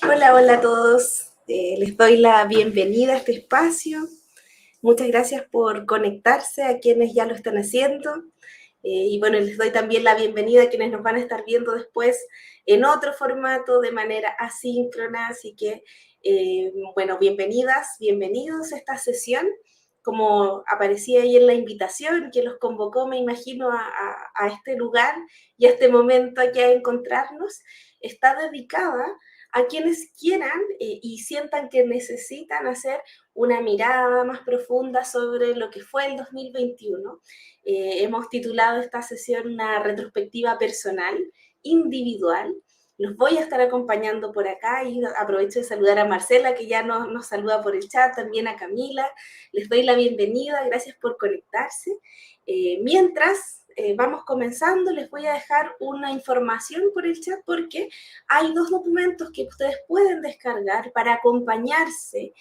Hola, hola a todos. Les doy la bienvenida a este espacio. Muchas gracias por conectarse a quienes ya lo están haciendo. Y bueno, les doy también la bienvenida a quienes nos van a estar viendo después en otro formato de manera asíncrona. Así que, bueno, bienvenidas, bienvenidos a esta sesión. Como aparecía ahí en la invitación que los convocó, me imagino, a este lugar y a este momento aquí a encontrarnos, está dedicada a quienes quieran y sientan que necesitan hacer una mirada más profunda sobre lo que fue el 2021. Hemos titulado esta sesión una retrospectiva personal, individual. Los voy a estar acompañando por acá y aprovecho de saludar a Marcela, que ya nos saluda por el chat, también a Camila. Les doy la bienvenida, gracias por conectarse. Mientras vamos comenzando, les voy a dejar una información por el chat porque hay dos documentos que ustedes pueden descargar para acompañarse,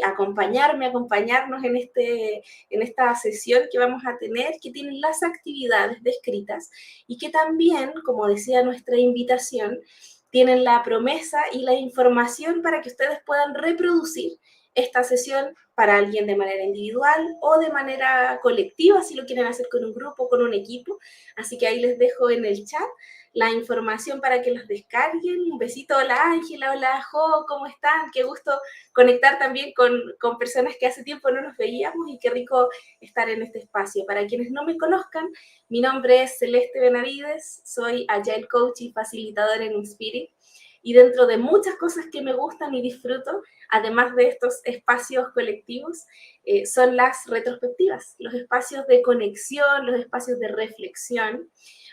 acompañarnos en esta sesión que vamos a tener, que tienen las actividades descritas y que también, como decía nuestra invitación, tienen la promesa y la información para que ustedes puedan reproducir esta sesión para alguien de manera individual o de manera colectiva, si lo quieren hacer con un grupo, con un equipo. Así que ahí les dejo en el chat la información para que los descarguen. Un besito, hola Ángela, hola Jo, ¿cómo están? Qué gusto conectar también con personas que hace tiempo no nos veíamos y qué rico estar en este espacio. Para quienes no me conozcan, mi nombre es Celeste Benavides, soy Agile Coach y facilitadora en Inspirit. Y dentro de muchas cosas que me gustan y disfruto, además de estos espacios colectivos, son las retrospectivas, los espacios de conexión, los espacios de reflexión.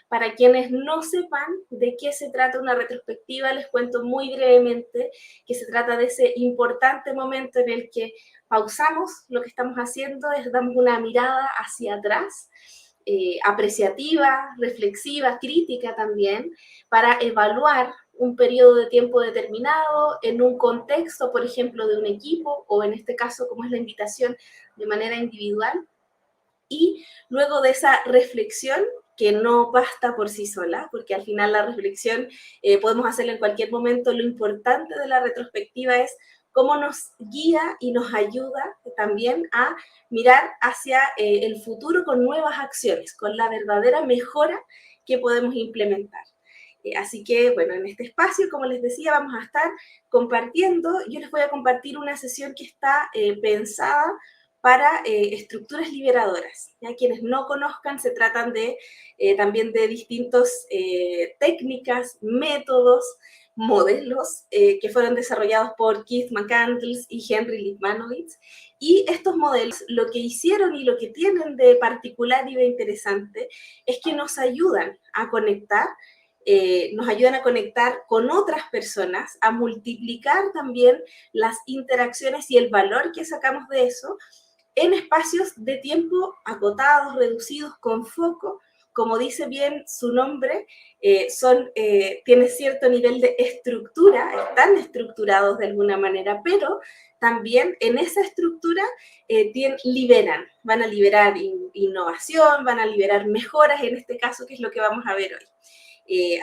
Para quienes no sepan de qué se trata una retrospectiva, les cuento muy brevemente que se trata de ese importante momento en el que pausamos lo que estamos haciendo, damos una mirada hacia atrás, apreciativa, reflexiva, crítica también, para evaluar un periodo de tiempo determinado en un contexto, por ejemplo, de un equipo, o en este caso, como es la invitación, de manera individual. Y luego de esa reflexión, que no basta por sí sola, porque al final la reflexión podemos hacerla en cualquier momento, lo importante de la retrospectiva es cómo nos guía y nos ayuda también a mirar hacia el futuro con nuevas acciones, con la verdadera mejora que podemos implementar. Así que, bueno, en este espacio, como les decía, vamos a estar compartiendo. Yo les voy a compartir una sesión que está pensada para estructuras liberadoras. ¿Ya? Quienes no conozcan, se tratan de también de distintas técnicas, métodos, modelos que fueron desarrollados por Keith McCandless y Henry Litmanovitz. Y estos modelos lo que hicieron y lo que tienen de particular y de interesante es que nos ayudan a conectar con otras personas, a multiplicar también las interacciones y el valor que sacamos de eso en espacios de tiempo acotados, reducidos, con foco. Como dice bien su nombre, tiene cierto nivel de estructura, están estructurados de alguna manera, pero también en esa estructura van a liberar innovación, van a liberar mejoras, en este caso, que es lo que vamos a ver hoy.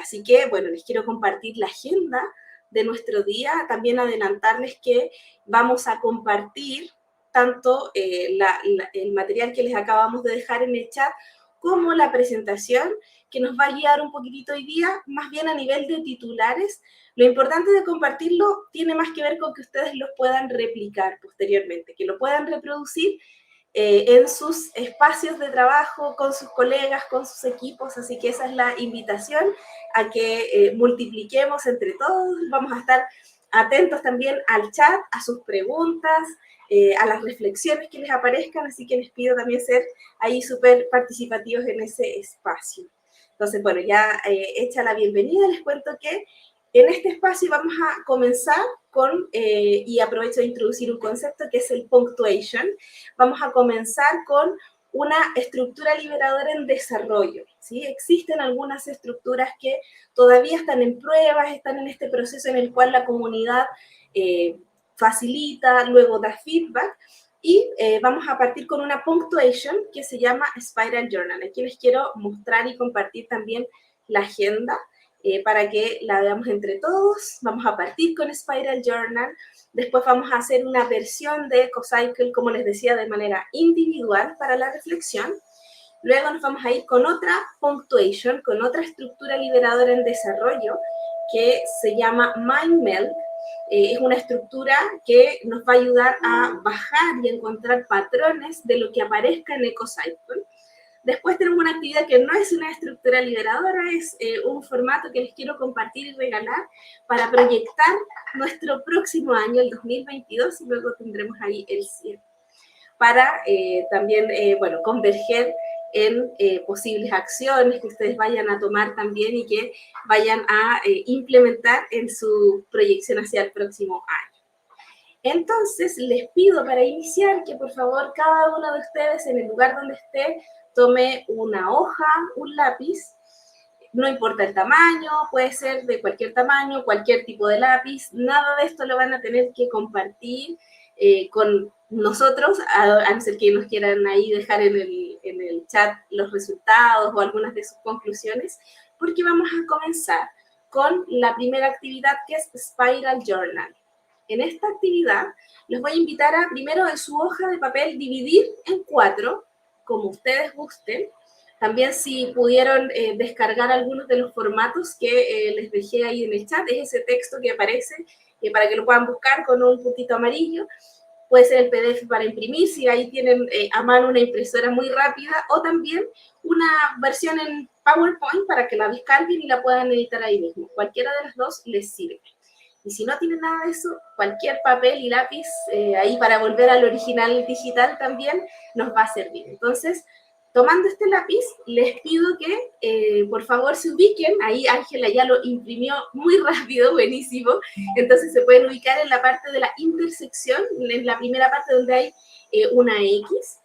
Así que, bueno, les quiero compartir la agenda de nuestro día, también adelantarles que vamos a compartir tanto el material que les acabamos de dejar en el chat como la presentación que nos va a guiar un poquitito hoy día, más bien a nivel de titulares. Lo importante de compartirlo tiene más que ver con que ustedes lo puedan replicar posteriormente, que lo puedan reproducir en sus espacios de trabajo, con sus colegas, con sus equipos, así que esa es la invitación a que multipliquemos entre todos. Vamos a estar atentos también al chat, a sus preguntas, a las reflexiones que les aparezcan, así que les pido también ser ahí súper participativos en ese espacio. Entonces, bueno, ya hecha la bienvenida, les cuento que en este espacio vamos a comenzar con, y aprovecho de introducir un concepto que es el punctuation. Vamos a comenzar con una estructura liberadora en desarrollo, ¿sí? Existen algunas estructuras que todavía están en pruebas, están en este proceso en el cual la comunidad facilita, luego da feedback, y vamos a partir con una punctuation que se llama Spiral Journal. Aquí les quiero mostrar y compartir también la agenda. para que la veamos entre todos. Vamos a partir con Spiral Journal, después vamos a hacer una versión de EcoCycle, como les decía, de manera individual para la reflexión. Luego nos vamos a ir con otra punctuation, con otra estructura liberadora en desarrollo, que se llama MindMeld. Es una estructura que nos va a ayudar a bajar y encontrar patrones de lo que aparezca en EcoCycle. Después tenemos una actividad que no es una estructura liberadora, es un formato que les quiero compartir y regalar para proyectar nuestro próximo año, el 2022, y luego tendremos ahí el cierre, para también, bueno, converger en posibles acciones que ustedes vayan a tomar también y que vayan a implementar en su proyección hacia el próximo año. Entonces, les pido para iniciar que por favor cada uno de ustedes en el lugar donde esté tome una hoja, un lápiz, no importa el tamaño, puede ser de cualquier tamaño, cualquier tipo de lápiz, nada de esto lo van a tener que compartir con nosotros, a no ser que nos quieran ahí dejar en el chat los resultados o algunas de sus conclusiones, porque vamos a comenzar con la primera actividad, que es Spiral Journal. En esta actividad los voy a invitar a, primero en su hoja de papel, dividir en 4, como ustedes gusten. También si pudieron descargar algunos de los formatos que les dejé ahí en el chat, es ese texto que aparece para que lo puedan buscar con un puntito amarillo. Puede ser el PDF para imprimir, si ahí tienen a mano una impresora muy rápida, o también una versión en PowerPoint para que la descarguen y la puedan editar ahí mismo. Cualquiera de las dos les sirve. Y si no tienen nada de eso, cualquier papel y lápiz ahí para volver al original digital también nos va a servir. Entonces, tomando este lápiz, les pido que por favor se ubiquen. Ahí Ángela ya lo imprimió muy rápido, buenísimo. Entonces se pueden ubicar en la parte de la intersección, en la primera parte donde hay una X.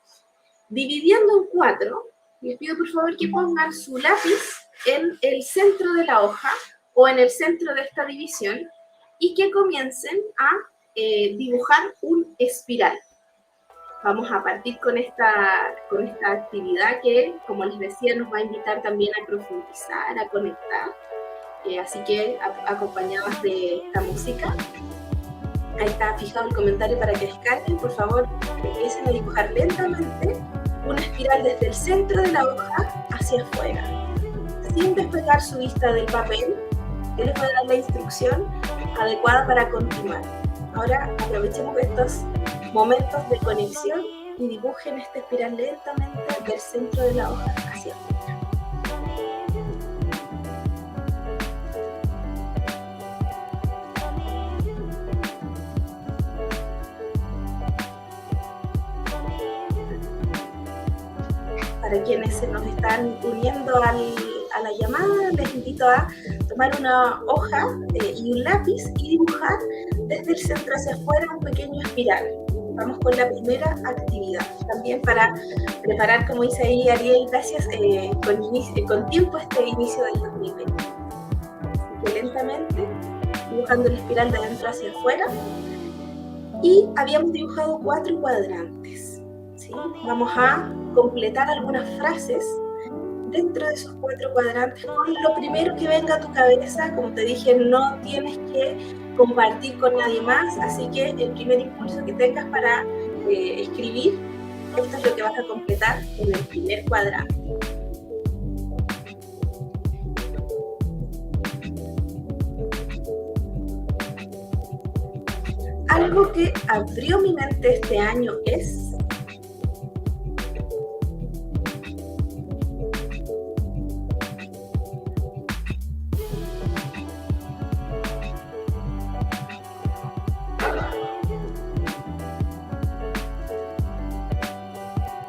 Dividiendo en 4, les pido por favor que pongan su lápiz en el centro de la hoja o en el centro de esta división y que comiencen a dibujar un espiral. Vamos a partir con esta actividad que, como les decía, nos va a invitar también a profundizar, a conectar. Así que acompañados de esta música. Ahí está fijado el comentario para que descarguen. Por favor, empiecen a dibujar lentamente una espiral desde el centro de la hoja hacia afuera, sin despegar su vista del papel. Yo les voy a dar la instrucción adecuada para continuar. Ahora aprovechemos estos momentos de conexión y dibujen esta espiral lentamente del centro de la hoja hacia afuera. Para quienes se nos están uniendo a la llamada, les invito a tomar una hoja y un lápiz y dibujar desde el centro hacia afuera un pequeño espiral. Vamos con la primera actividad. También para preparar, como dice ahí Ariel, gracias, con tiempo este inicio del 2020. Así que lentamente, dibujando el espiral de adentro hacia afuera. Y habíamos dibujado 4 cuadrantes, ¿sí? Vamos a completar algunas frases dentro de esos 4 cuadrantes con lo primero que venga a tu cabeza. Como te dije, no tienes que compartir con nadie más, así que el primer impulso que tengas para escribir, esto es lo que vas a completar en el primer cuadrante. Algo que abrió mi mente este año es...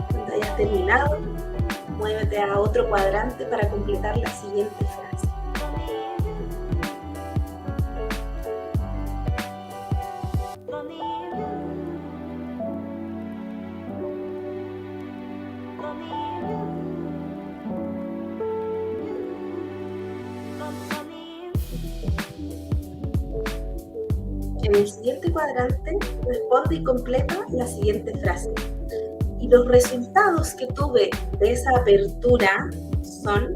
Cuando hayas terminado, muévete a otro cuadrante para completar la siguiente frase. En el siguiente cuadrante, responde y completa la siguiente frase. Y los resultados que tuve de esa apertura son...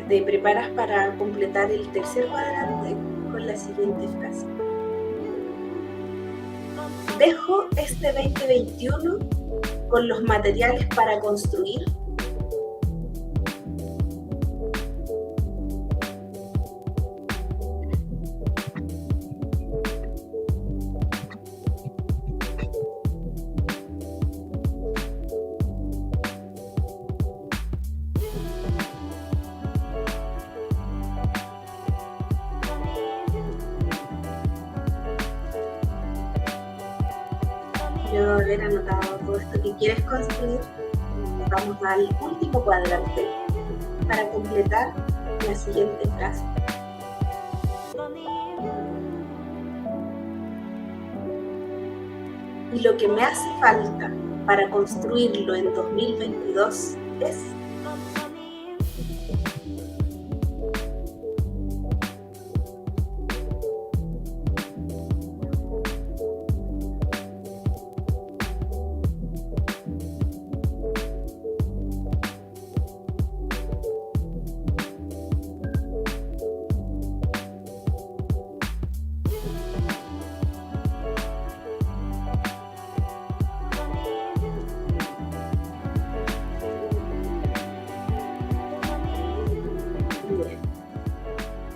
te preparas para completar el tercer cuadrante con la siguiente frase. Dejo este 2021 con los materiales para construir. Luego de haber anotado todo esto que quieres construir, vamos al último cuadrante para completar la siguiente frase. Y lo que me hace falta para construirlo en 2022 es...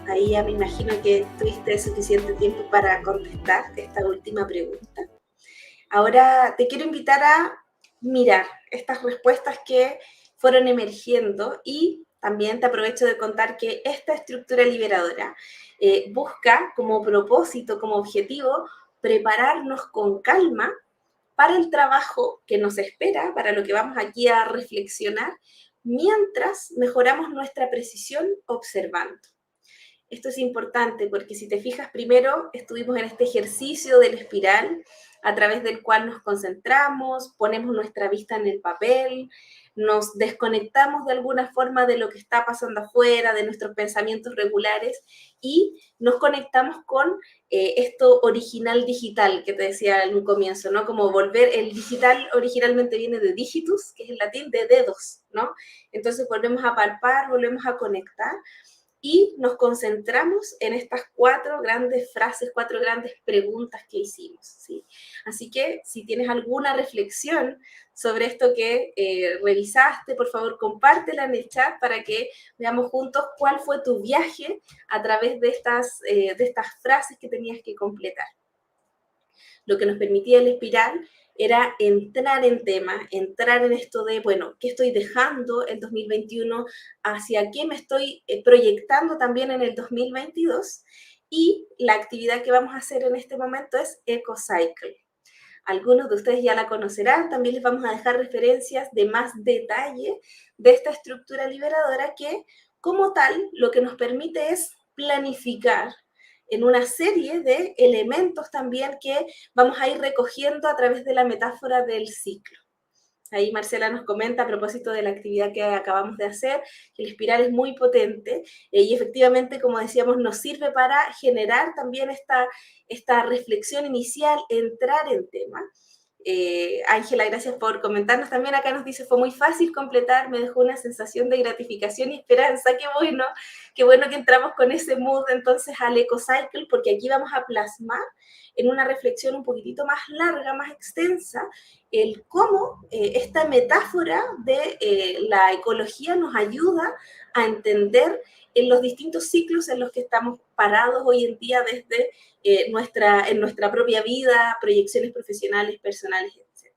Ahí ya me imagino que tuviste suficiente tiempo para contestar esta última pregunta. Ahora te quiero invitar a mirar estas respuestas que fueron emergiendo y también te aprovecho de contar que esta estructura liberadora busca como propósito, como objetivo, prepararnos con calma para el trabajo que nos espera, para lo que vamos aquí a reflexionar, mientras mejoramos nuestra precisión observando. Esto es importante porque si te fijas, primero estuvimos en este ejercicio de la espiral a través del cual nos concentramos, ponemos nuestra vista en el papel, nos desconectamos de alguna forma de lo que está pasando afuera, de nuestros pensamientos regulares y nos conectamos con esto original digital que te decía en un comienzo, ¿no? Como volver, el digital originalmente viene de digitus, que es el latín de dedos, ¿no? Entonces volvemos a palpar, volvemos a conectar y nos concentramos en estas 4 grandes frases, 4 grandes preguntas que hicimos, ¿sí? Así que si tienes alguna reflexión sobre esto que revisaste, por favor compártela en el chat para que veamos juntos cuál fue tu viaje a través de estas frases que tenías que completar. Lo que nos permitía el espiral era entrar en tema, entrar en esto de, bueno, ¿qué estoy dejando el 2021? ¿Hacia qué me estoy proyectando también en el 2022? Y la actividad que vamos a hacer en este momento es EcoCycle. Algunos de ustedes ya la conocerán, también les vamos a dejar referencias de más detalle de esta estructura liberadora que, como tal, lo que nos permite es planificar en una serie de elementos también que vamos a ir recogiendo a través de la metáfora del ciclo. Ahí Marcela nos comenta a propósito de la actividad que acabamos de hacer, que el espiral es muy potente y efectivamente, como decíamos, nos sirve para generar también esta reflexión inicial, entrar en tema. Ángela, gracias por comentarnos también. Acá nos dice, fue muy fácil completar, me dejó una sensación de gratificación y esperanza. Qué bueno que entramos con ese mood entonces al EcoCycle, porque aquí vamos a plasmar en una reflexión un poquitito más larga, más extensa, el cómo esta metáfora de la ecología nos ayuda a entender en los distintos ciclos en los que estamos parados hoy en día desde en nuestra propia vida, proyecciones profesionales, personales, etc.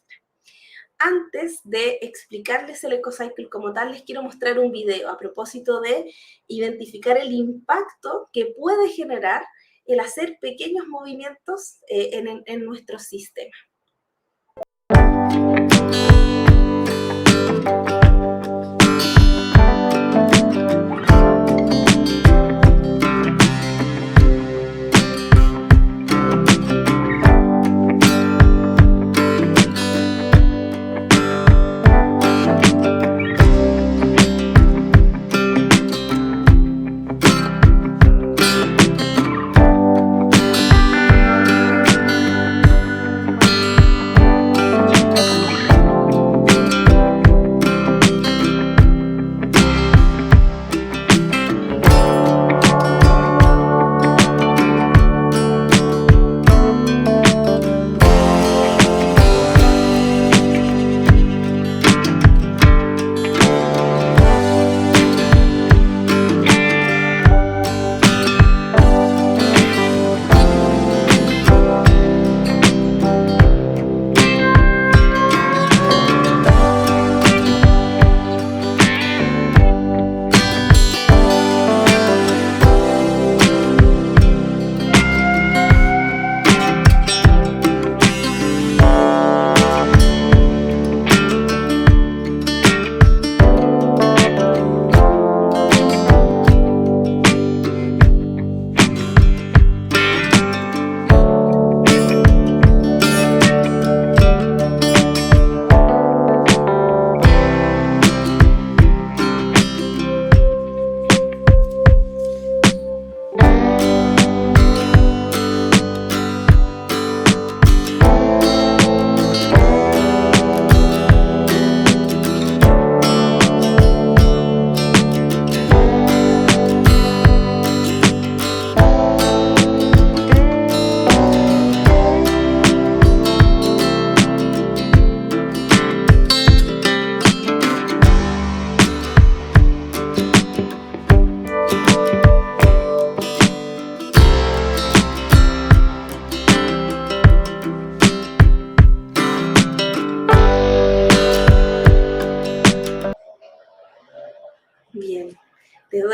Antes de explicarles el EcoCycle como tal, les quiero mostrar un video a propósito de identificar el impacto que puede generar el hacer pequeños movimientos en nuestro sistema.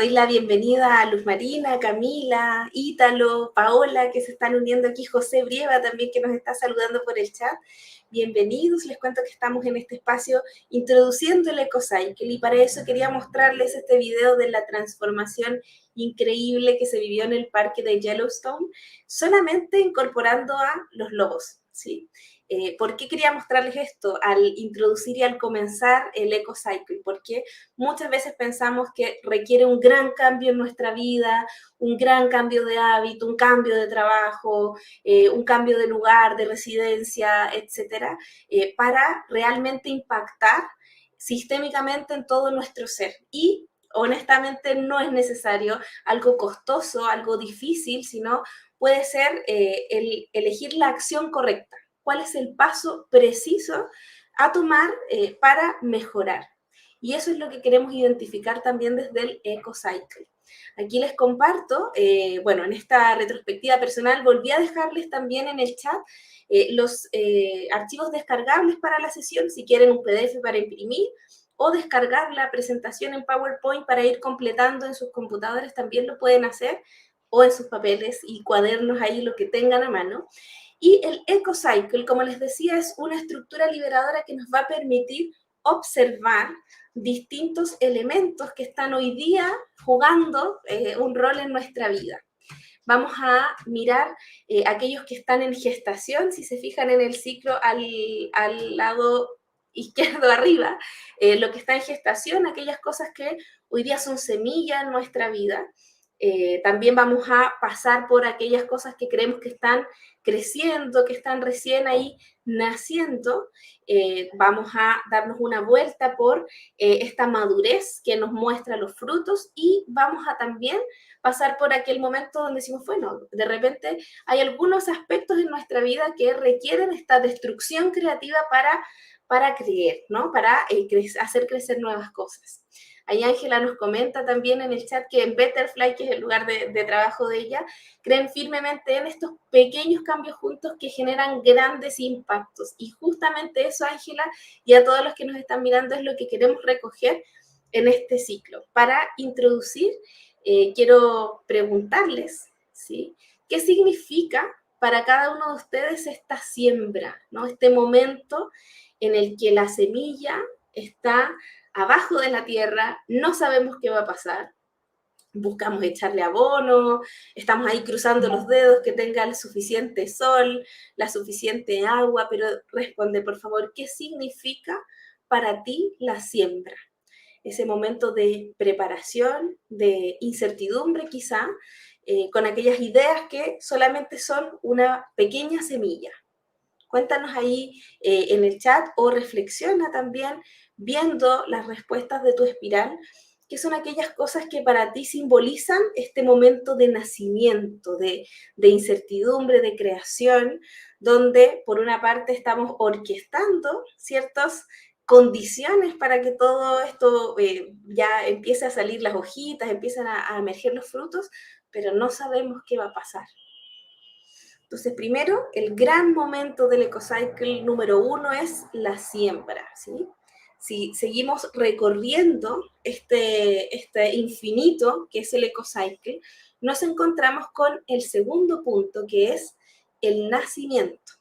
doy la bienvenida a Luz Marina, Camila, Ítalo, Paola, que se están uniendo aquí, José Brieva también, que nos está saludando por el chat. Bienvenidos, les cuento que estamos en este espacio introduciendo el EcoCycle y para eso quería mostrarles este video de la transformación increíble que se vivió en el parque de Yellowstone, solamente incorporando a los lobos, ¿sí? ¿Por qué quería mostrarles esto al introducir y al comenzar el EcoCycle? Porque muchas veces pensamos que requiere un gran cambio en nuestra vida, un gran cambio de hábito, un cambio de trabajo, un cambio de lugar, de residencia, etcétera, para realmente impactar sistémicamente en todo nuestro ser. Y honestamente no es necesario algo costoso, algo difícil, sino puede ser el elegir la acción correcta. ¿Cuál es el paso preciso a tomar para mejorar? Y eso es lo que queremos identificar también desde el EcoCycle. Aquí les comparto, bueno, en esta retrospectiva personal volví a dejarles también en el chat los archivos descargables para la sesión, si quieren un PDF para imprimir o descargar la presentación en PowerPoint para ir completando en sus computadores, también lo pueden hacer, o en sus papeles y cuadernos ahí, lo que tengan a mano. Y el EcoCycle, como les decía, es una estructura liberadora que nos va a permitir observar distintos elementos que están hoy día jugando un rol en nuestra vida. Vamos a mirar aquellos que están en gestación, si se fijan en el ciclo al lado izquierdo arriba, lo que está en gestación, aquellas cosas que hoy día son semilla en nuestra vida. También vamos a pasar por aquellas cosas que creemos que están creciendo, que están recién ahí naciendo. Vamos a darnos una vuelta por esta madurez que nos muestra los frutos y vamos a también pasar por aquel momento donde decimos, bueno, de repente hay algunos aspectos en nuestra vida que requieren esta destrucción creativa para creer, ¿no? Para hacer crecer nuevas cosas. Ahí Ángela nos comenta también en el chat que en Betterfly, que es el lugar de trabajo de ella, creen firmemente en estos pequeños cambios juntos que generan grandes impactos. Y justamente eso, Ángela, y a todos los que nos están mirando, es lo que queremos recoger en este ciclo. Para introducir, quiero preguntarles, ¿sí? ¿Qué significa para cada uno de ustedes esta siembra, ¿no? Este momento en el que la semilla está abajo de la tierra, no sabemos qué va a pasar, buscamos echarle abono, estamos ahí cruzando los dedos que tenga el suficiente sol, la suficiente agua, pero responde por favor, ¿qué significa para ti la siembra? Ese momento de preparación, de incertidumbre quizá, con aquellas ideas que solamente son una pequeña semilla. Cuéntanos ahí en el chat o reflexiona también viendo las respuestas de tu espiral, que son aquellas cosas que para ti simbolizan este momento de nacimiento, de incertidumbre, de creación, donde por una parte estamos orquestando ciertas condiciones para que todo esto ya empiece a salir las hojitas, empiezan a emerger los frutos, pero no sabemos qué va a pasar. Entonces, primero, el gran momento del EcoCycle número 1 es la siembra, ¿sí? Si seguimos recorriendo este infinito que es el EcoCycle, nos encontramos con el segundo punto, que es el nacimiento,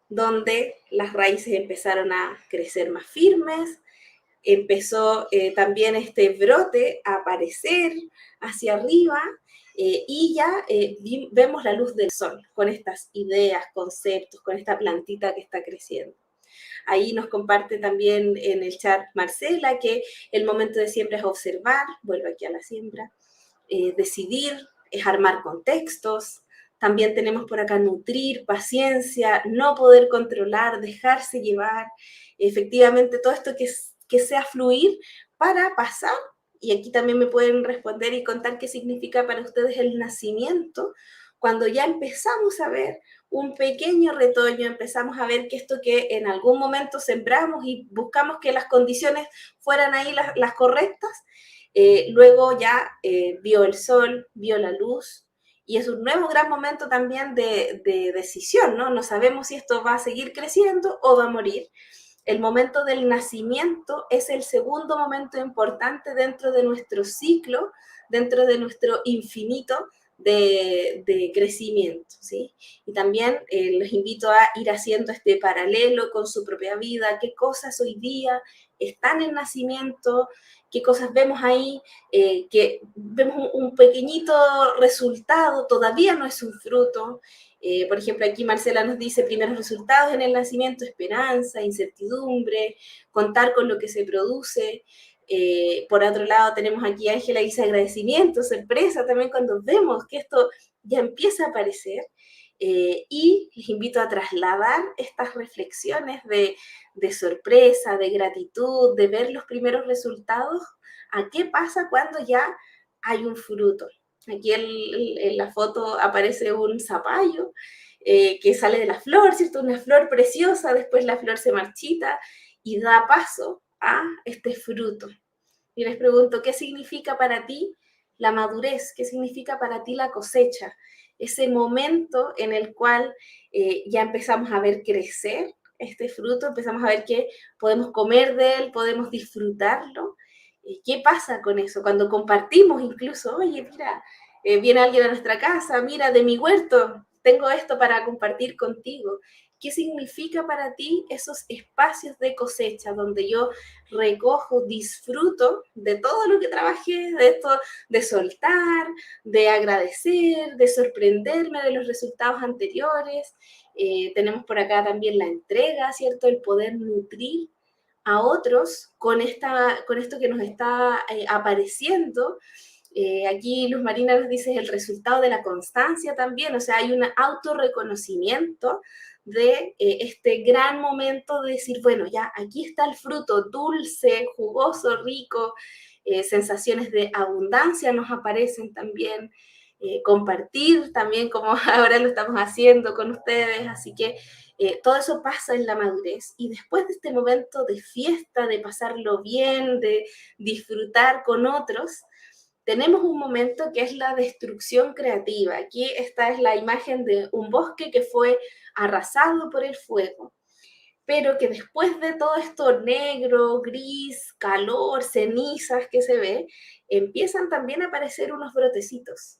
donde las raíces empezaron a crecer más firmes, empezó también este brote a aparecer hacia arriba y ya vemos la luz del sol con estas ideas, conceptos, con esta plantita que está creciendo. Ahí nos comparte también en el chat Marcela que el momento de siembra es observar, vuelvo aquí a la siembra, decidir, es armar contextos. También tenemos por acá nutrir, paciencia, no poder controlar, dejarse llevar. Efectivamente, todo esto que sea fluir para pasar. Y aquí también me pueden responder y contar qué significa para ustedes el nacimiento, cuando ya empezamos a ver un pequeño retoño, empezamos a ver que esto que en algún momento sembramos y buscamos que las condiciones fueran ahí las correctas, luego ya vio el sol, vio la luz, y es un nuevo gran momento también de decisión, ¿no? No sabemos si esto va a seguir creciendo o va a morir. El momento del nacimiento es el segundo momento importante dentro de nuestro ciclo dentro de nuestro infinito de crecimiento, ¿sí? Y también les invito a ir haciendo este paralelo con su propia vida, qué cosas hoy día están en nacimiento, qué cosas vemos ahí, que vemos un pequeñito resultado, todavía no es un fruto. Por ejemplo, aquí Marcela nos dice primeros resultados en el nacimiento, esperanza, incertidumbre, contar con lo que se produce. Por otro lado, tenemos aquí a Ángela, dice agradecimiento, sorpresa también cuando vemos que esto ya empieza a aparecer. Y les invito a trasladar estas reflexiones de sorpresa, de gratitud, de ver los primeros resultados, a qué pasa cuando ya hay un fruto. Aquí en la foto aparece un zapallo que sale de la flor, ¿cierto? Una flor preciosa, después la flor se marchita y da paso a este fruto. Y les pregunto, ¿qué significa para ti la madurez? ¿Qué significa para ti la cosecha? Ese momento en el cual ya empezamos a ver crecer este fruto, empezamos a ver que podemos comer de él, podemos disfrutarlo. ¿Qué pasa con eso? Cuando compartimos incluso, oye, mira, viene alguien a nuestra casa, mira, de mi huerto, tengo esto para compartir contigo. ¿Qué significa para ti esos espacios de cosecha donde yo recojo, disfruto de todo lo que trabajé, de esto, de soltar, de agradecer, de sorprenderme de los resultados anteriores? Tenemos por acá también la entrega, ¿cierto? El poder nutrir a otros con esto que nos está apareciendo. Aquí Luz Marina nos dice el resultado de la constancia también, o sea, hay un autorreconocimiento de este gran momento de decir, bueno, ya aquí está el fruto dulce, jugoso, rico, sensaciones de abundancia nos aparecen también, compartir también como ahora lo estamos haciendo con ustedes, así que todo eso pasa en la madurez y después de este momento de fiesta, de pasarlo bien, de disfrutar con otros, tenemos un momento que es la destrucción creativa. Aquí esta es la imagen de un bosque que fue arrasado por el fuego, pero que después de todo esto negro, gris, calor, cenizas que se ve, empiezan también a aparecer unos brotecitos.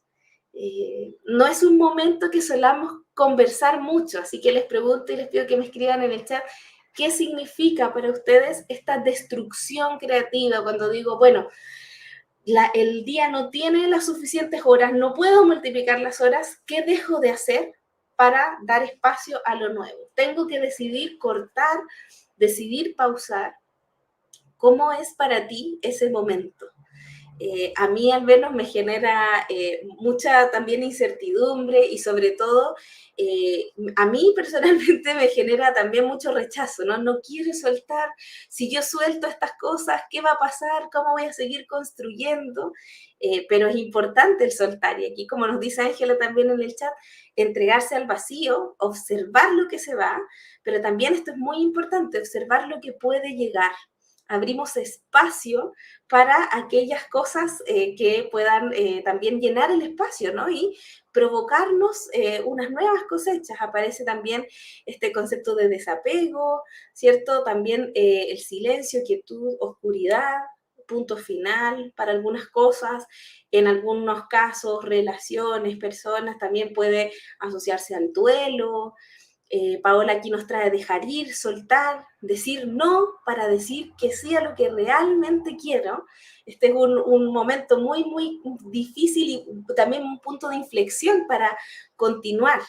No es un momento que solamos conversar mucho, así que les pregunto y les pido que me escriban en el chat qué significa para ustedes esta destrucción creativa cuando digo, bueno, el día no tiene las suficientes horas, no puedo multiplicar las horas, ¿qué dejo de hacer para dar espacio a lo nuevo? Tengo que decidir cortar, decidir pausar. ¿Cómo es para ti ese momento? A mí al menos me genera mucha también incertidumbre y sobre todo a mí personalmente me genera también mucho rechazo, ¿no? No quiero soltar, si yo suelto estas cosas, ¿qué va a pasar? ¿Cómo voy a seguir construyendo? Pero es importante el soltar y aquí como nos dice Ángela también en el chat, entregarse al vacío, observar lo que se va, pero también esto es muy importante, observar lo que puede llegar. Abrimos espacio para aquellas cosas que puedan también llenar el espacio, ¿no? Y provocarnos unas nuevas cosechas. Aparece también este concepto de desapego, ¿cierto? También el silencio, quietud, oscuridad, punto final para algunas cosas, en algunos casos, relaciones, personas, también puede asociarse al duelo. Paola aquí nos trae dejar ir, soltar, decir no para decir que sí a lo que realmente quiero. Este es un momento muy, muy difícil y también un punto de inflexión para continuar.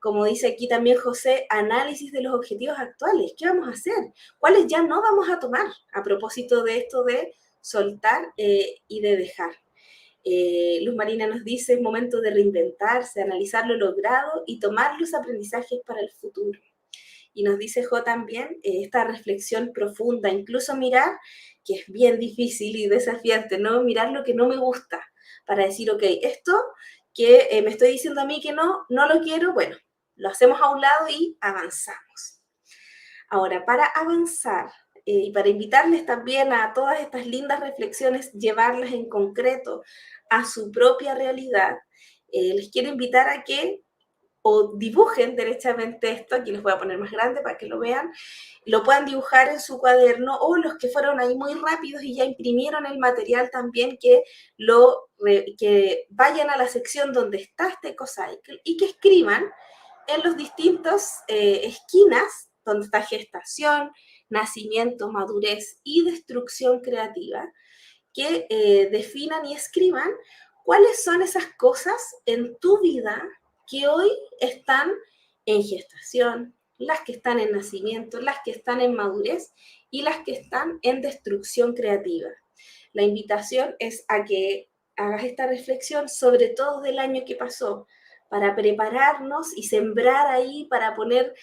Como dice aquí también José, análisis de los objetivos actuales. ¿Qué vamos a hacer? ¿Cuáles ya no vamos a tomar? A propósito de esto de soltar y de dejar. Luz Marina nos dice, es momento de reinventarse, analizar lo logrado y tomar los aprendizajes para el futuro. Y nos dice Jo también, esta reflexión profunda, incluso mirar, que es bien difícil y desafiante, ¿no? Mirar lo que no me gusta, para decir, ok, esto que me estoy diciendo a mí que no, no lo quiero, bueno, lo hacemos a un lado y avanzamos. Ahora, para avanzar y para invitarles también a todas estas lindas reflexiones, llevarlas en concreto a su propia realidad, les quiero invitar a que o dibujen derechamente esto, aquí les voy a poner más grande para que lo vean, lo puedan dibujar en su cuaderno, o los que fueron ahí muy rápidos y ya imprimieron el material también, que vayan a la sección donde está este EcoCycle y que escriban en los distintos esquinas donde está gestación, nacimiento, madurez y destrucción creativa, que definan y escriban cuáles son esas cosas en tu vida que hoy están en gestación, las que están en nacimiento, las que están en madurez y las que están en destrucción creativa. La invitación es a que hagas esta reflexión, sobre todo del año que pasó, para prepararnos y sembrar ahí, para poner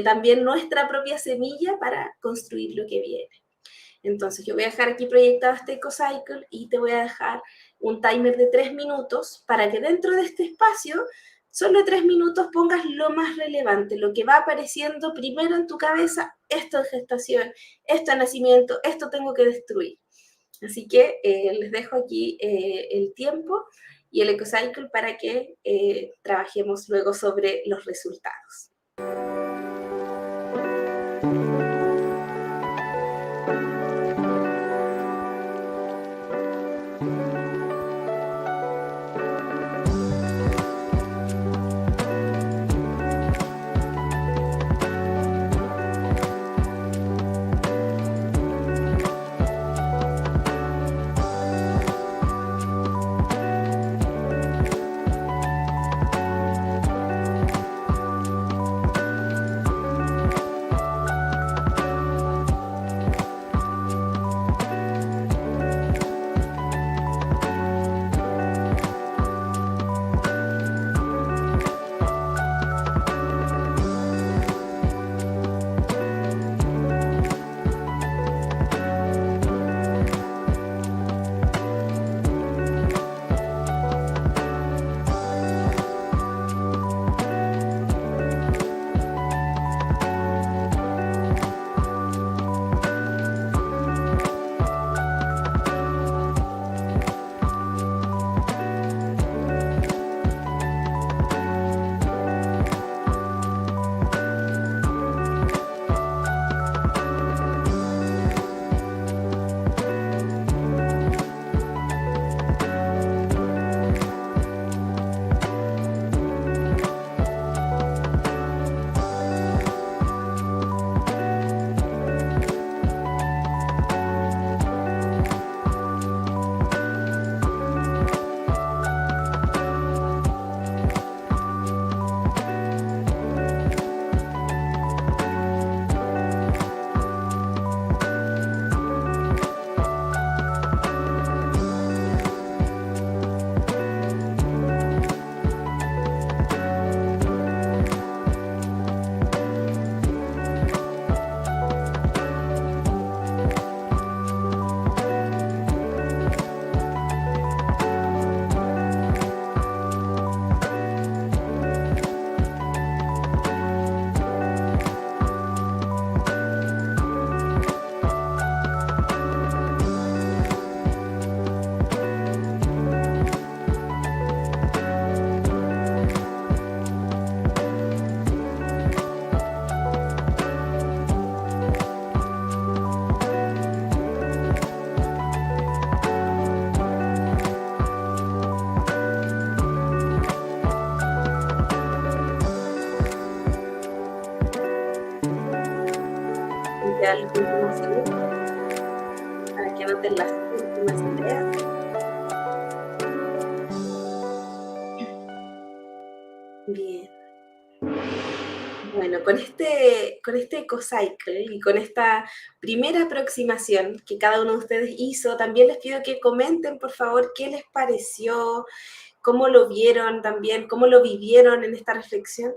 también nuestra propia semilla para construir lo que viene. Entonces yo voy a dejar aquí proyectado este EcoCycle y te voy a dejar un timer de 3 minutos para que dentro de este espacio, solo 3 minutos, pongas lo más relevante, lo que va apareciendo primero en tu cabeza: esto es gestación, esto es nacimiento, esto tengo que destruir. Así que les dejo aquí el tiempo y el EcoCycle para que trabajemos luego sobre los resultados. Ya los últimos segundos para que anoten las últimas ideas. Bien. Bueno, con este EcoCycle y con esta primera aproximación que cada uno de ustedes hizo, también les pido que comenten, por favor, qué les pareció, cómo lo vieron también, cómo lo vivieron en esta reflexión.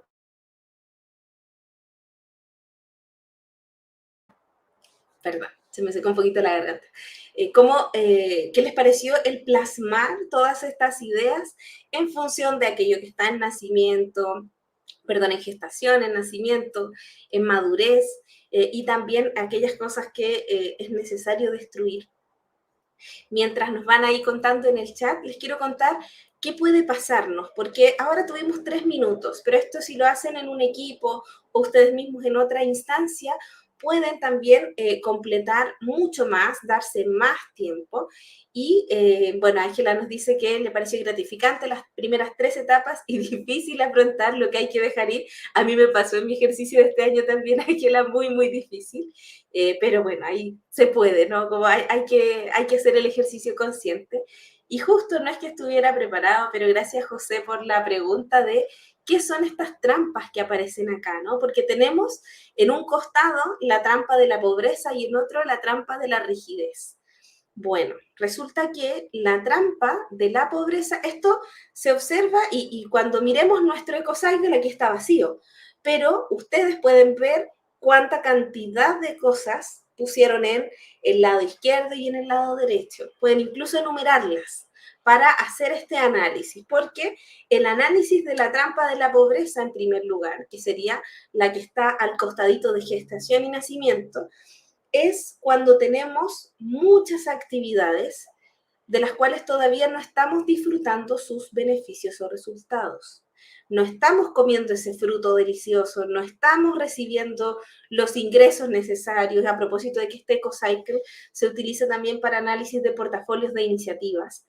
Perdón, se me secó un poquito la garganta. ¿Qué les pareció el plasmar todas estas ideas en función de aquello que está en nacimiento, perdón, en gestación, en nacimiento, en madurez, y también aquellas cosas que es necesario destruir? Mientras nos van ahí contando en el chat, les quiero contar ¿qué puede pasarnos? Porque ahora tuvimos 3 minutos, pero esto si lo hacen en un equipo o ustedes mismos en otra instancia, pueden también completar mucho más, darse más tiempo. Y bueno, Ángela nos dice que le pareció gratificante las primeras 3 etapas y difícil afrontar lo que hay que dejar ir. A mí me pasó en mi ejercicio de este año también, Ángela, muy, muy difícil. Pero bueno, ahí se puede, ¿no? Como hay que hacer el ejercicio consciente. Y justo no es que estuviera preparado, pero gracias, José, por la pregunta de qué son estas trampas que aparecen acá, ¿no? Porque tenemos en un costado la trampa de la pobreza y en otro la trampa de la rigidez. Bueno, resulta que la trampa de la pobreza, esto se observa y cuando miremos nuestro ecocycle aquí está vacío, pero ustedes pueden ver cuánta cantidad de cosas pusieron en el lado izquierdo y en el lado derecho. Pueden incluso enumerarlas para hacer este análisis, porque el análisis de la trampa de la pobreza, en primer lugar, que sería la que está al costadito de gestación y nacimiento, es cuando tenemos muchas actividades de las cuales todavía no estamos disfrutando sus beneficios o resultados. No estamos comiendo ese fruto delicioso, no estamos recibiendo los ingresos necesarios. A propósito de que este ecocycle se utiliza también para análisis de portafolios de iniciativas.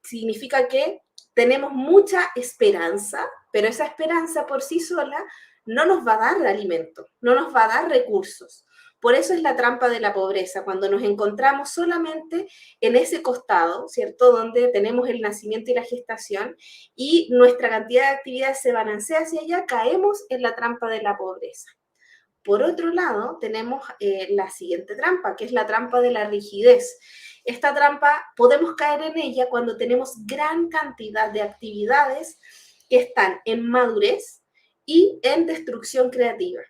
Significa que tenemos mucha esperanza, pero esa esperanza por sí sola no nos va a dar alimento, no nos va a dar recursos. Por eso es la trampa de la pobreza, cuando nos encontramos solamente en ese costado, ¿cierto? Donde tenemos el nacimiento y la gestación y nuestra cantidad de actividades se balancea hacia allá, caemos en la trampa de la pobreza. Por otro lado, tenemos la siguiente trampa, que es la trampa de la rigidez. Esta trampa podemos caer en ella cuando tenemos gran cantidad de actividades que están en madurez y en destrucción creativa.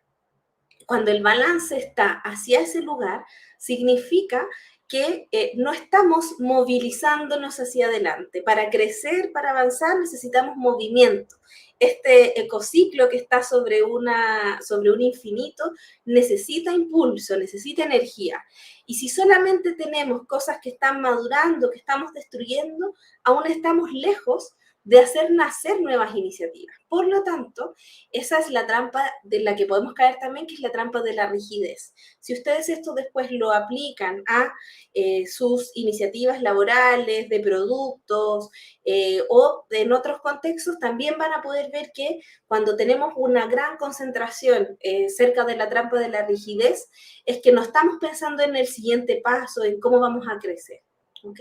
Cuando el balance está hacia ese lugar, significa que no estamos movilizándonos hacia adelante. Para crecer, para avanzar, necesitamos movimiento. Este ecociclo que está sobre un infinito necesita impulso, necesita energía. Y si solamente tenemos cosas que están madurando, que estamos destruyendo, aún estamos lejos de hacer nacer nuevas iniciativas. Por lo tanto, esa es la trampa de la que podemos caer también, que es la trampa de la rigidez. Si ustedes esto después lo aplican a sus iniciativas laborales, de productos o en otros contextos, también van a poder ver que cuando tenemos una gran concentración cerca de la trampa de la rigidez, es que no estamos pensando en el siguiente paso, en cómo vamos a crecer. ¿Ok?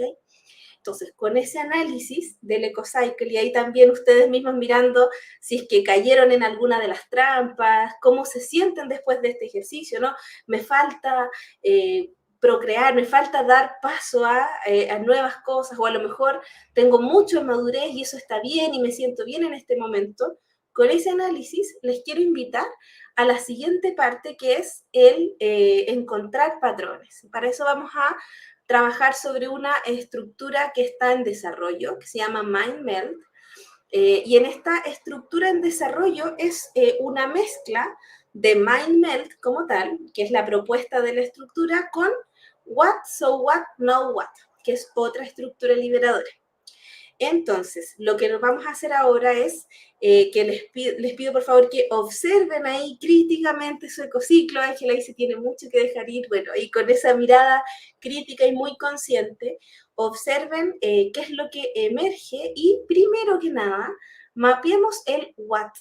Entonces, con ese análisis del ecocycle, y ahí también ustedes mismos mirando si es que cayeron en alguna de las trampas, cómo se sienten después de este ejercicio, ¿no? Me falta procrear, me falta dar paso a nuevas cosas, o a lo mejor tengo mucho en madurez y eso está bien y me siento bien en este momento. Con ese análisis les quiero invitar a la siguiente parte, que es el encontrar patrones. Para eso vamos a trabajar sobre una estructura que está en desarrollo, que se llama MindMeld. Y en esta estructura en desarrollo es una mezcla de MindMeld como tal, que es la propuesta de la estructura, con What, So What, Now What, que es otra estructura liberadora. Entonces, lo que nos vamos a hacer ahora es que les pido por favor que observen ahí críticamente su ecociclo. Ángela dice tiene mucho que dejar ir. Bueno, y con esa mirada crítica y muy consciente, observen qué es lo que emerge y primero que nada, mapeemos el what.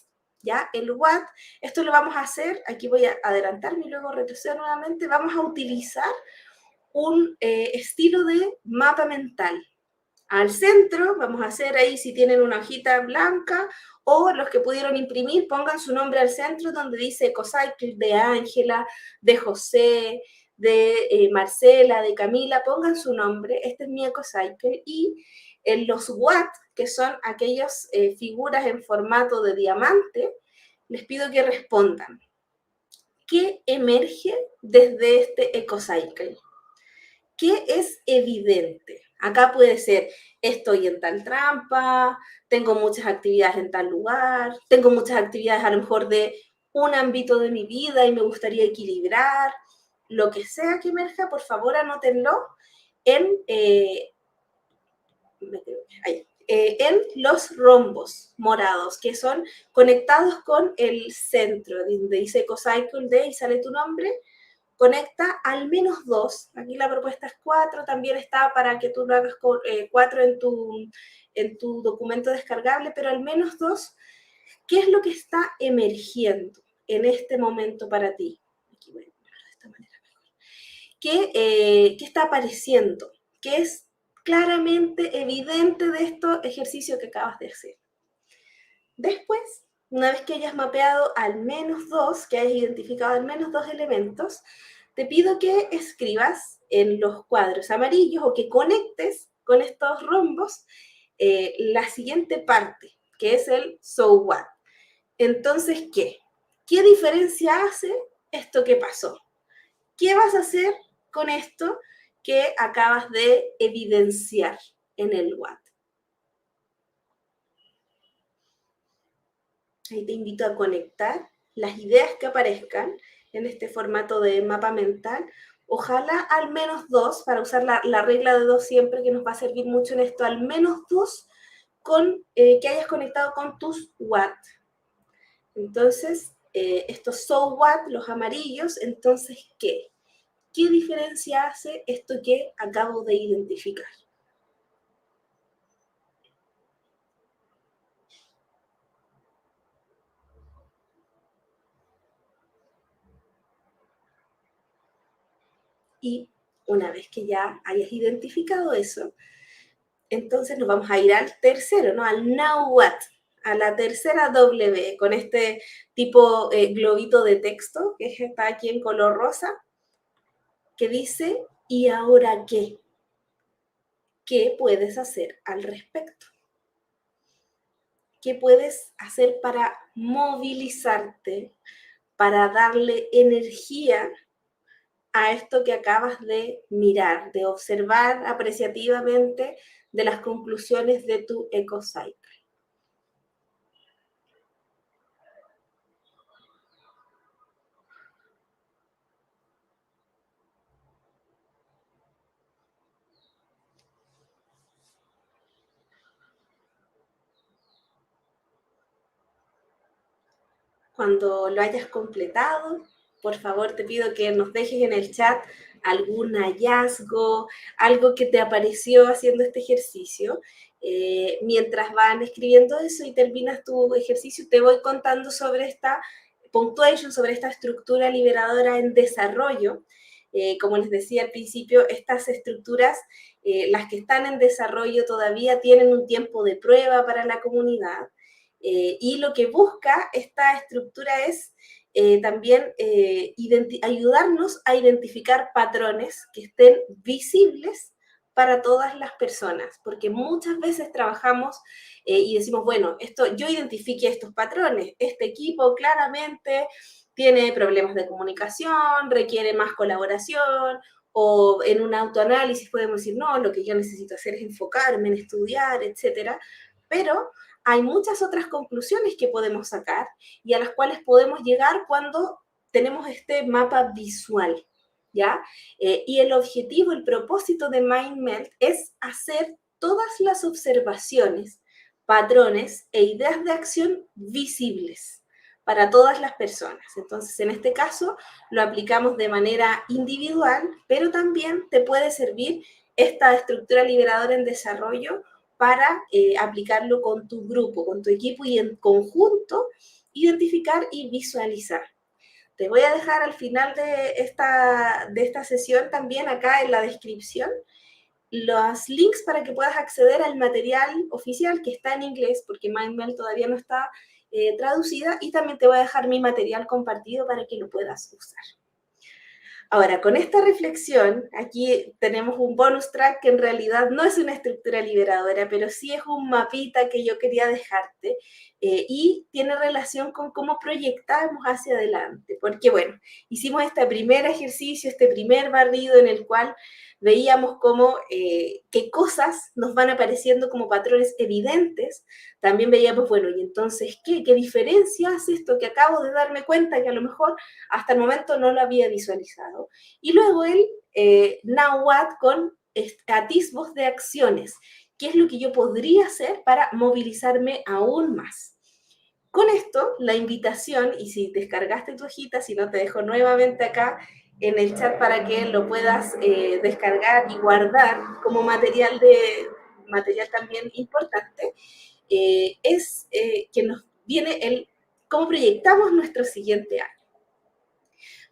¿Ya? El what, esto lo vamos a hacer, aquí voy a adelantarme y luego retroceder nuevamente, vamos a utilizar un estilo de mapa mental. Al centro, vamos a hacer ahí si tienen una hojita blanca o los que pudieron imprimir, pongan su nombre al centro donde dice ecocycle de Ángela, de José, de Marcela, de Camila, pongan su nombre, este es mi ecocycle, y en los what, que son aquellas figuras en formato de diamante, les pido que respondan. ¿Qué emerge desde este ecocycle? ¿Qué es evidente? Acá puede ser, estoy en tal trampa, tengo muchas actividades en tal lugar, tengo muchas actividades a lo mejor de un ámbito de mi vida y me gustaría equilibrar. Lo que sea que emerja, por favor anótenlo en, ahí, en los rombos morados, que son conectados con el centro, donde dice EcoCycle de y sale tu nombre, conecta al menos 2. Aquí la propuesta es 4, también está para que tú lo hagas con 4 en tu documento descargable, pero al menos 2. ¿Qué es lo que está emergiendo en este momento para ti? Aquí voy a ponerlo de esta manera mejor. ¿Qué está apareciendo? ¿Qué es claramente evidente de este ejercicio que acabas de hacer? Después, una vez que hayas mapeado al menos 2, que hayas identificado al menos 2 elementos, te pido que escribas en los cuadros amarillos o que conectes con estos rombos la siguiente parte, que es el so what. Entonces, ¿qué? ¿Qué diferencia hace esto que pasó? ¿Qué vas a hacer con esto que acabas de evidenciar en el what? Ahí te invito a conectar las ideas que aparezcan en este formato de mapa mental. Ojalá al menos 2, para usar la regla de 2 siempre, que nos va a servir mucho en esto, al menos 2 que hayas conectado con tus what. Entonces, estos so what, los amarillos, entonces, ¿qué? ¿Qué diferencia hace esto que acabo de identificar? Y una vez que ya hayas identificado eso, entonces nos vamos a ir al tercero, ¿no? Al now what, a la tercera W, con este tipo globito de texto que está aquí en color rosa, que dice, ¿y ahora qué? ¿Qué puedes hacer al respecto? ¿Qué puedes hacer para movilizarte, para darle energía a esto que acabas de mirar, de observar apreciativamente de las conclusiones de tu EcoCycle? Cuando lo hayas completado, por favor te pido que nos dejes en el chat algún hallazgo, algo que te apareció haciendo este ejercicio. Mientras van escribiendo eso y terminas tu ejercicio, te voy contando sobre esta punctuation, sobre esta estructura liberadora en desarrollo. Como les decía al principio, estas estructuras, las que están en desarrollo todavía tienen un tiempo de prueba para la comunidad. Y lo que busca esta estructura es también ayudarnos a identificar patrones que estén visibles para todas las personas, porque muchas veces trabajamos y decimos, bueno, yo identifique estos patrones, este equipo claramente tiene problemas de comunicación, requiere más colaboración, o en un autoanálisis podemos decir, no, lo que yo necesito hacer es enfocarme en estudiar, etcétera, pero hay muchas otras conclusiones que podemos sacar y a las cuales podemos llegar cuando tenemos este mapa visual, ¿ya? Y el objetivo, el propósito de MindMelt es hacer todas las observaciones, patrones e ideas de acción visibles para todas las personas. Entonces, en este caso, lo aplicamos de manera individual, pero también te puede servir esta estructura liberadora en desarrollo para aplicarlo con tu grupo, con tu equipo y en conjunto identificar y visualizar. Te voy a dejar al final de esta sesión también acá en la descripción los links para que puedas acceder al material oficial que está en inglés, porque MindMelt todavía no está traducida, y también te voy a dejar mi material compartido para que lo puedas usar. Ahora, con esta reflexión, aquí tenemos un bonus track que en realidad no es una estructura liberadora, pero sí es un mapita que yo quería dejarte y tiene relación con cómo proyectamos hacia adelante. Porque, bueno, hicimos este primer ejercicio, este primer barrido en el cual veíamos cómo qué cosas nos van apareciendo como patrones evidentes. También veíamos, bueno, y entonces, ¿qué diferencia hace esto que acabo de darme cuenta que a lo mejor hasta el momento no lo había visualizado? Y luego el now what con atisbos de acciones. qué es lo que yo podría hacer para movilizarme aún más. Con esto, la invitación, y si descargaste tu hojita, si no te dejo nuevamente acá en el chat para que lo puedas descargar y guardar como material también importante, es que nos viene el cómo proyectamos nuestro siguiente año.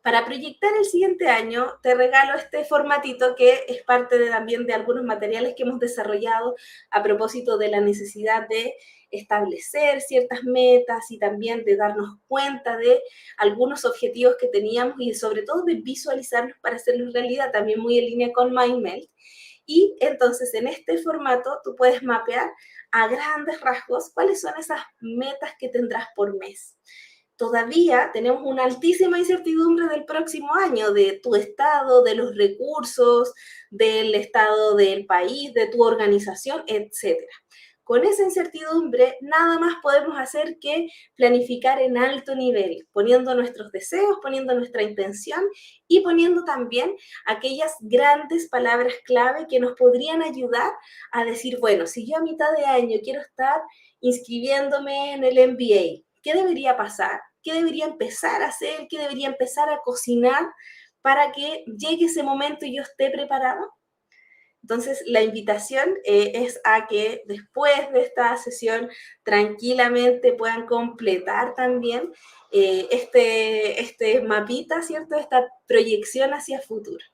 Para proyectar el siguiente año, te regalo este formatito que es parte también de algunos materiales que hemos desarrollado a propósito de la necesidad de establecer ciertas metas y también de darnos cuenta de algunos objetivos que teníamos y sobre todo de visualizarlos para hacerlos realidad, también muy en línea con MindMelt. Y entonces en este formato tú puedes mapear a grandes rasgos cuáles son esas metas que tendrás por mes. Todavía tenemos una altísima incertidumbre del próximo año, de tu estado, de los recursos, del estado del país, de tu organización, etcétera. Con esa incertidumbre, nada más podemos hacer que planificar en alto nivel, poniendo nuestros deseos, poniendo nuestra intención y poniendo también aquellas grandes palabras clave que nos podrían ayudar a decir, bueno, si yo a mitad de año quiero estar inscribiéndome en el MBA, ¿qué debería pasar? ¿Qué debería empezar a hacer? ¿Qué debería empezar a cocinar para que llegue ese momento y yo esté preparado? Entonces, la invitación es a que después de esta sesión tranquilamente puedan completar también este mapita, ¿cierto? Esta proyección hacia futuro.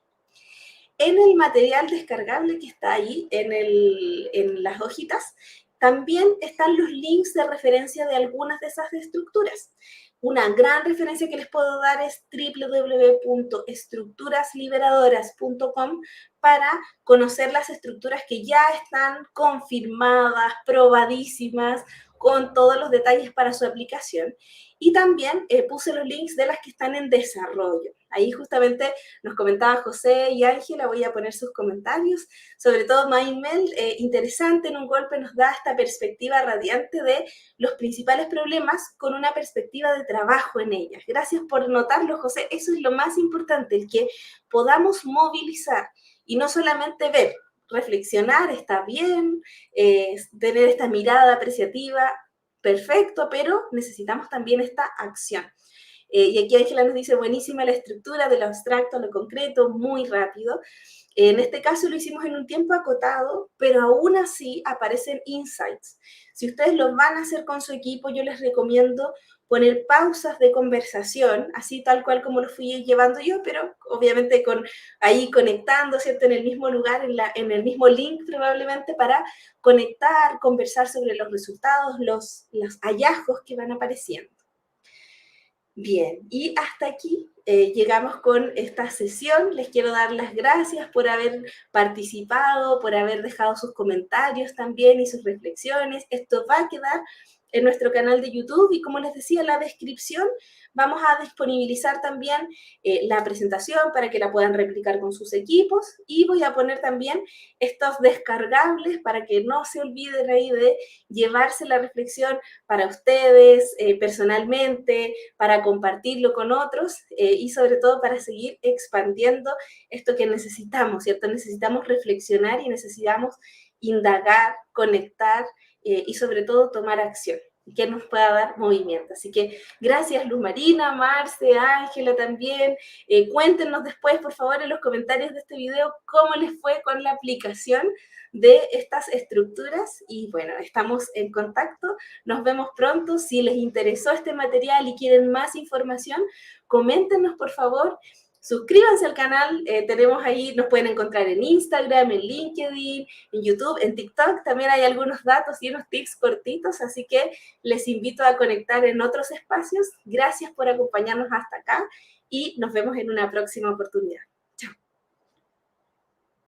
En el material descargable que está ahí, en las hojitas, también están los links de referencia de algunas de esas estructuras. Una gran referencia que les puedo dar es www.estructurasliberadoras.com para conocer las estructuras que ya están confirmadas, probadísimas, con todos los detalles para su aplicación. Y también puse los links de las que están en desarrollo. Ahí justamente nos comentaba José y Ángela, voy a poner sus comentarios, sobre todo MindMelt, interesante, en un golpe nos da esta perspectiva radiante de los principales problemas con una perspectiva de trabajo en ellas. Gracias por notarlo, José, eso es lo más importante, el que podamos movilizar y no solamente ver, reflexionar, está bien, tener esta mirada apreciativa, perfecto, pero necesitamos también esta acción. Y aquí Ángela nos dice, buenísima la estructura de lo abstracto a lo concreto, muy rápido. En este caso lo hicimos en un tiempo acotado, pero aún así aparecen insights. Si ustedes lo van a hacer con su equipo, yo les recomiendo poner pausas de conversación, así tal cual como lo fui llevando yo, pero obviamente ahí conectando, ¿cierto? En el mismo lugar, en el mismo link probablemente para conectar, conversar sobre los resultados, los hallazgos que van apareciendo. Bien, y hasta aquí llegamos con esta sesión. Les quiero dar las gracias por haber participado, por haber dejado sus comentarios también y sus reflexiones. Esto va a quedar en nuestro canal de YouTube y como les decía en la descripción, vamos a disponibilizar también la presentación para que la puedan replicar con sus equipos y voy a poner también estos descargables para que no se olviden ahí de llevarse la reflexión para ustedes personalmente, para compartirlo con otros y sobre todo para seguir expandiendo esto que necesitamos, ¿cierto? Necesitamos reflexionar y necesitamos indagar, conectar y sobre todo tomar acción que nos pueda dar movimiento. Así que gracias Luz Marina, Marce, Ángela también. Cuéntenos después, por favor, en los comentarios de este video cómo les fue con la aplicación de estas estructuras y bueno, estamos en contacto. Nos vemos pronto. Si les interesó este material y quieren más información, coméntenos por favor. Suscríbanse al canal, tenemos ahí, nos pueden encontrar en Instagram, en LinkedIn, en YouTube, en TikTok, también hay algunos datos y unos tips cortitos, así que les invito a conectar en otros espacios. Gracias por acompañarnos hasta acá y nos vemos en una próxima oportunidad.